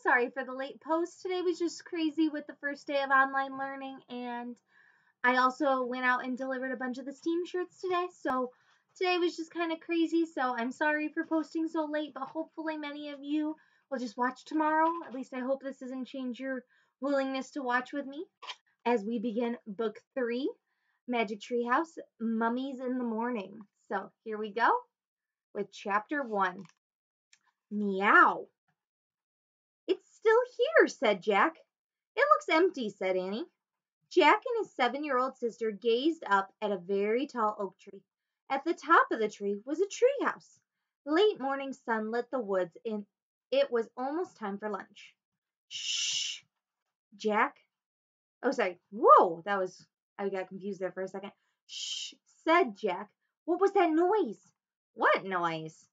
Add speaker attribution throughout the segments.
Speaker 1: sorry for the late post. Today was just crazy with the first day of online learning, and I also went out and delivered a bunch of the Steam shirts today. So today was just kind of crazy. So I'm sorry for posting so late, but hopefully many of you will just watch tomorrow. At least I hope this doesn't change your willingness to watch with me as we begin book 3, Magic Treehouse, Mummies in the Morning. So here we go with chapter 1. Meow. It's still here, said Jack. It looks empty, said Annie. Jack and his 7-year-old sister gazed up at a very tall oak tree. At the top of the tree was a treehouse. Late morning sun lit the woods, and it was almost time for lunch. Shh, Jack. Oh, sorry. Whoa, I got confused there for a second. Shh, said Jack. What was that noise? What noise?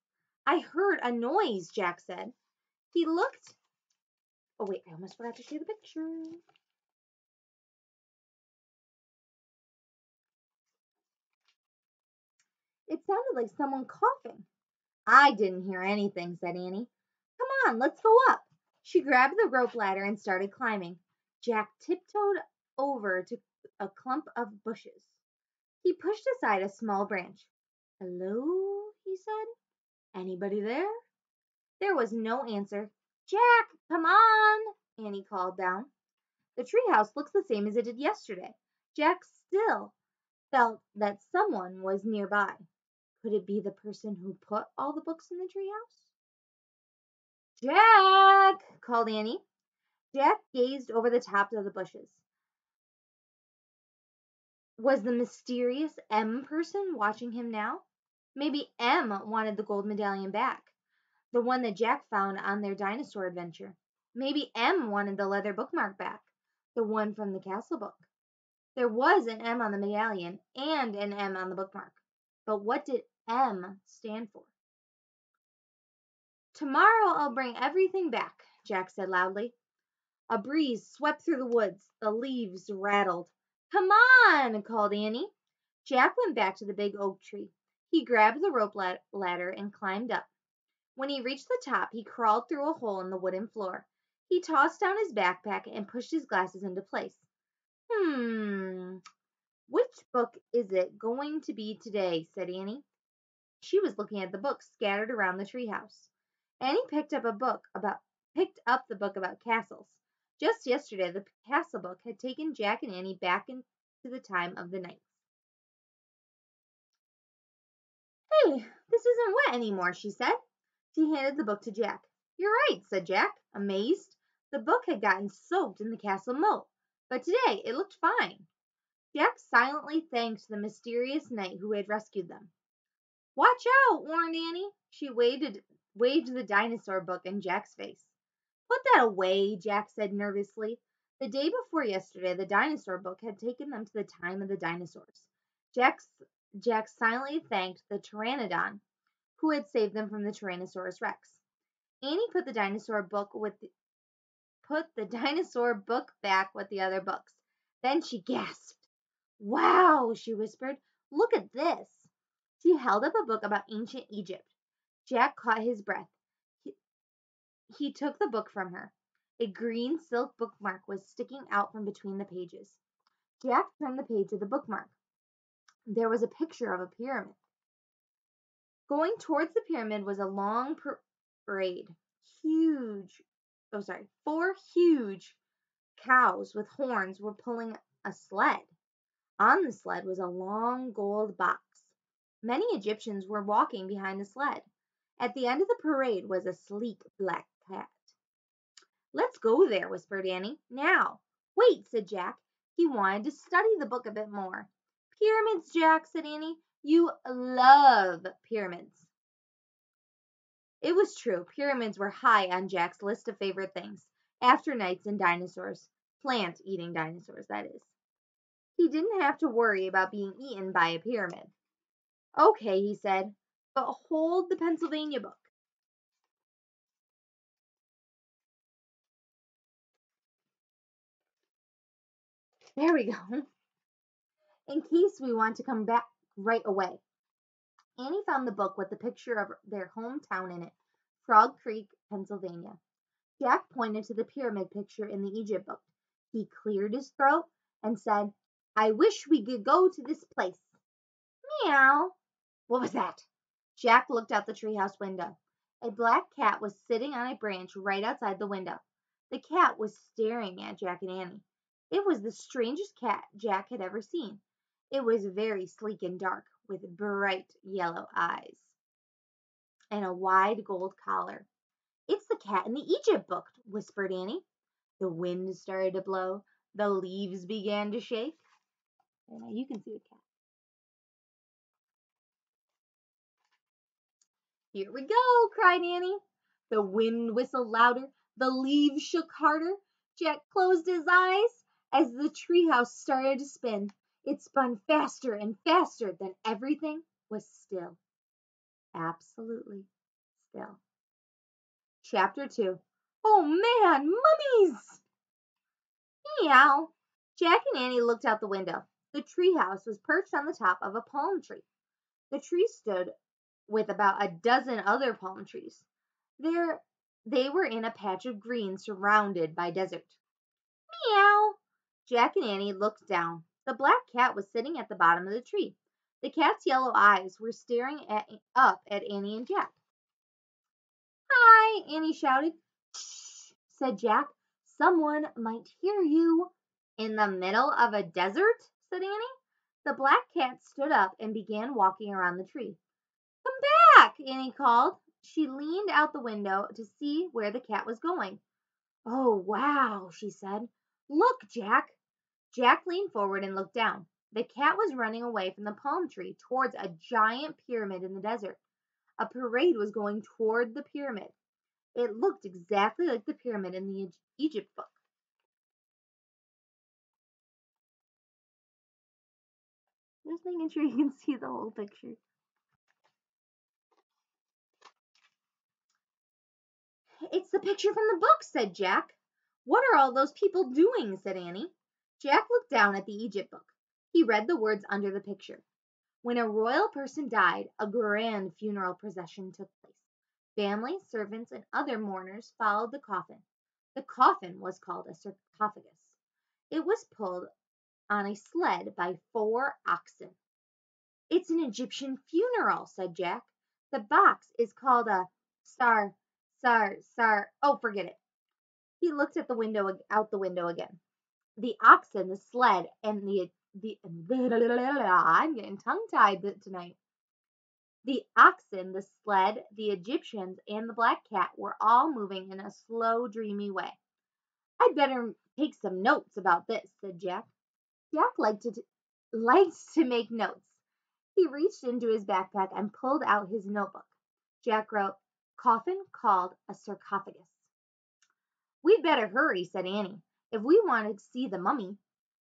Speaker 1: I heard a noise, Jack said. He looked. Oh, wait, I almost forgot to show the picture. It sounded like someone coughing. I didn't hear anything, said Annie. Come on, let's go up. She grabbed the rope ladder and started climbing. Jack tiptoed over to a clump of bushes. He pushed aside a small branch. Hello, he said. Anybody there? There was no answer. Jack, come on, Annie called down. The treehouse looks the same as it did yesterday. Jack still felt that someone was nearby. Could it be the person who put all the books in the treehouse? Jack, called Annie. Jack gazed over the tops of the bushes. Was the mysterious M person watching him now? Maybe M wanted the gold medallion back, the one that Jack found on their dinosaur adventure. Maybe M wanted the leather bookmark back, the one from the castle book. There was an M on the medallion and an M on the bookmark. But what did M stand for? Tomorrow I'll bring everything back, Jack said loudly. A breeze swept through the woods. The leaves rattled. Come on, called Annie. Jack went back to the big oak tree. He grabbed the rope ladder and climbed up. When he reached the top, he crawled through a hole in the wooden floor. He tossed down his backpack and pushed his glasses into place. Which book is it going to be today? Said Annie. She was looking at the books scattered around the treehouse. Annie picked up the book about castles. Just yesterday, the castle book had taken Jack and Annie back into the time of the knights. Hey, this isn't wet anymore, she said. She handed the book to Jack. You're right, said Jack, amazed. The book had gotten soaked in the castle moat, but today it looked fine. Jack silently thanked the mysterious knight who had rescued them. Watch out, warned Annie. She waved the dinosaur book in Jack's face. Put that away, Jack said nervously. The day before yesterday, the dinosaur book had taken them to the time of the dinosaurs. Jack silently thanked the pteranodon, who had saved them from the Tyrannosaurus Rex. Annie put the dinosaur book back with the other books. Then she gasped. Wow, she whispered. Look at this. She held up a book about ancient Egypt. Jack caught his breath. He took the book from her. A green silk bookmark was sticking out from between the pages. Jack turned the page of the bookmark. There was a picture of a pyramid. Going towards the pyramid was a long parade. 4 huge cows with horns were pulling a sled. On the sled was a long gold box. Many Egyptians were walking behind the sled. At the end of the parade was a sleek black cat. Let's go there, whispered Annie. Now. Wait, said Jack. He wanted to study the book a bit more. Pyramids, Jack, said Annie. You love pyramids. It was true. Pyramids were high on Jack's list of favorite things, after knights and dinosaurs. Plant-eating dinosaurs, that is. He didn't have to worry about being eaten by a pyramid. Okay, he said, but hold the Pennsylvania book. There we go. In case we want to come back right away. Annie found the book with the picture of their hometown in it, Frog Creek, Pennsylvania. Jack pointed to the pyramid picture in the Egypt book. He cleared his throat and said, I wish we could go to this place. Meow. What was that? Jack looked out the treehouse window. A black cat was sitting on a branch right outside the window. The cat was staring at Jack and Annie. It was the strangest cat Jack had ever seen. It was very sleek and dark, with bright yellow eyes and a wide gold collar. It's the cat in the Egypt book, whispered Annie. The wind started to blow. The leaves began to shake. And now you can see the cat. Here we go, cried Annie. The wind whistled louder. The leaves shook harder. Jack closed his eyes as the treehouse started to spin. It spun faster and faster, then everything was still. Absolutely still. Chapter 2. Oh man, mummies! Meow. Jack and Annie looked out the window. The treehouse was perched on the top of a palm tree. The tree stood with about a dozen other palm trees. There, they were in a patch of green surrounded by desert. Meow! Jack and Annie looked down. The black cat was sitting at the bottom of the tree. The cat's yellow eyes were staring up at Annie and Jack. Hi, Annie shouted. Shh, said Jack. Someone might hear you. In the middle of a desert? Said Annie. The black cat stood up and began walking around the tree. Come back, Annie called. She leaned out the window to see where the cat was going. Oh, wow, she said. Look, Jack. Jack leaned forward and looked down. The cat was running away from the palm tree towards a giant pyramid in the desert. A parade was going toward the pyramid. It looked exactly like the pyramid in the Egypt book. Just making sure you can see the whole picture. It's the picture from the book, said Jack. What are all those people doing? Said Annie. Jack looked down at the Egypt book. He read the words under the picture. When a royal person died, a grand funeral procession took place. Family, servants, and other mourners followed the coffin. The coffin was called a sarcophagus. It was pulled on a sled by 4 oxen. It's an Egyptian funeral, said Jack. The box is called a oh, forget it. He looked at the window out the window again. The oxen, the sled, and the I'm getting tongue-tied tonight. The oxen, the sled, the Egyptians, and the black cat were all moving in a slow, dreamy way. I'd better take some notes about this, said Jack. Jack liked to make notes. He reached into his backpack and pulled out his notebook. Jack wrote, Coffin called a sarcophagus. We'd better hurry, said Annie, if we wanted to see the mummy.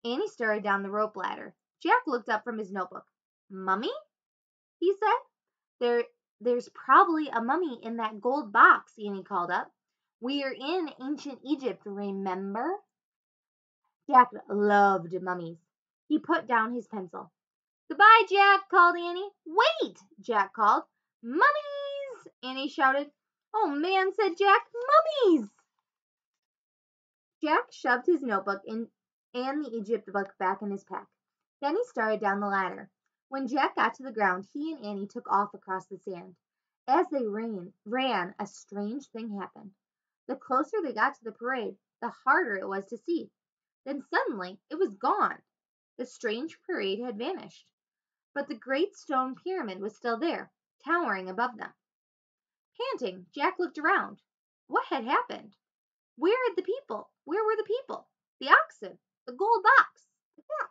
Speaker 1: Annie started down the rope ladder. Jack looked up from his notebook. Mummy? He said. There's probably a mummy in that gold box, Annie called up. We're in ancient Egypt, remember? Jack loved mummies. He put down his pencil. Goodbye, Jack, called Annie. Wait, Jack called. Mummies! Annie shouted. Oh, man, said Jack. Mummies! Jack shoved his notebook and the Egypt book back in his pack. Then he started down the ladder. When Jack got to the ground, he and Annie took off across the sand. As they ran, a strange thing happened. The closer they got to the parade, the harder it was to see. Then suddenly it was gone. The strange parade had vanished. But the great stone pyramid was still there, towering above them. Panting, Jack looked around. What had happened? Where were the people? The oxen, the gold box, the cat.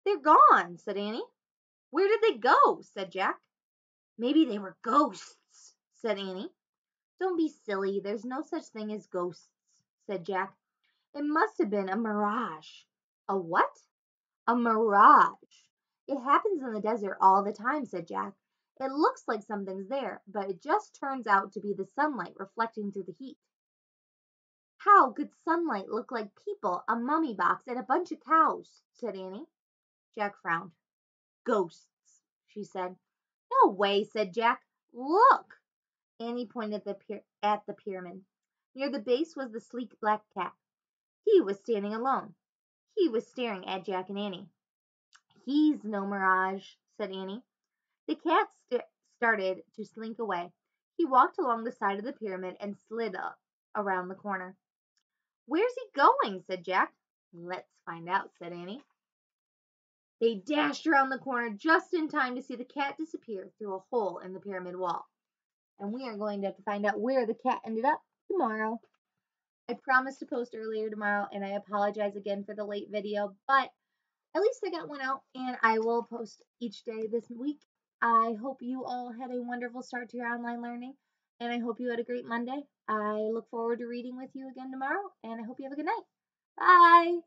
Speaker 1: They're gone, said Annie. Where did they go? Said Jack. Maybe they were ghosts, said Annie. Don't be silly. There's no such thing as ghosts, said Jack. It must have been a mirage. A what? A mirage. It happens in the desert all the time, said Jack. It looks like something's there, but it just turns out to be the sunlight reflecting through the heat. How could sunlight look like people, a mummy box, and a bunch of cows? Said Annie. Jack frowned. Ghosts, she said. No way, said Jack. Look. Annie pointed at the pyramid. Near the base was the sleek black cat. He was standing alone. He was staring at Jack and Annie. "He's no mirage," said Annie. The cat started to slink away. He walked along the side of the pyramid and slid up around the corner. "Where's he going?" said Jack. "Let's find out," said Annie. They dashed around the corner just in time to see the cat disappear through a hole in the pyramid wall. And we are going to have to find out where the cat ended up tomorrow. I promised to post earlier tomorrow, and I apologize again for the late video, but at least I got one out, and I will post each day this week. I hope you all had a wonderful start to your online learning, and I hope you had a great Monday. I look forward to reading with you again tomorrow, and I hope you have a good night. Bye!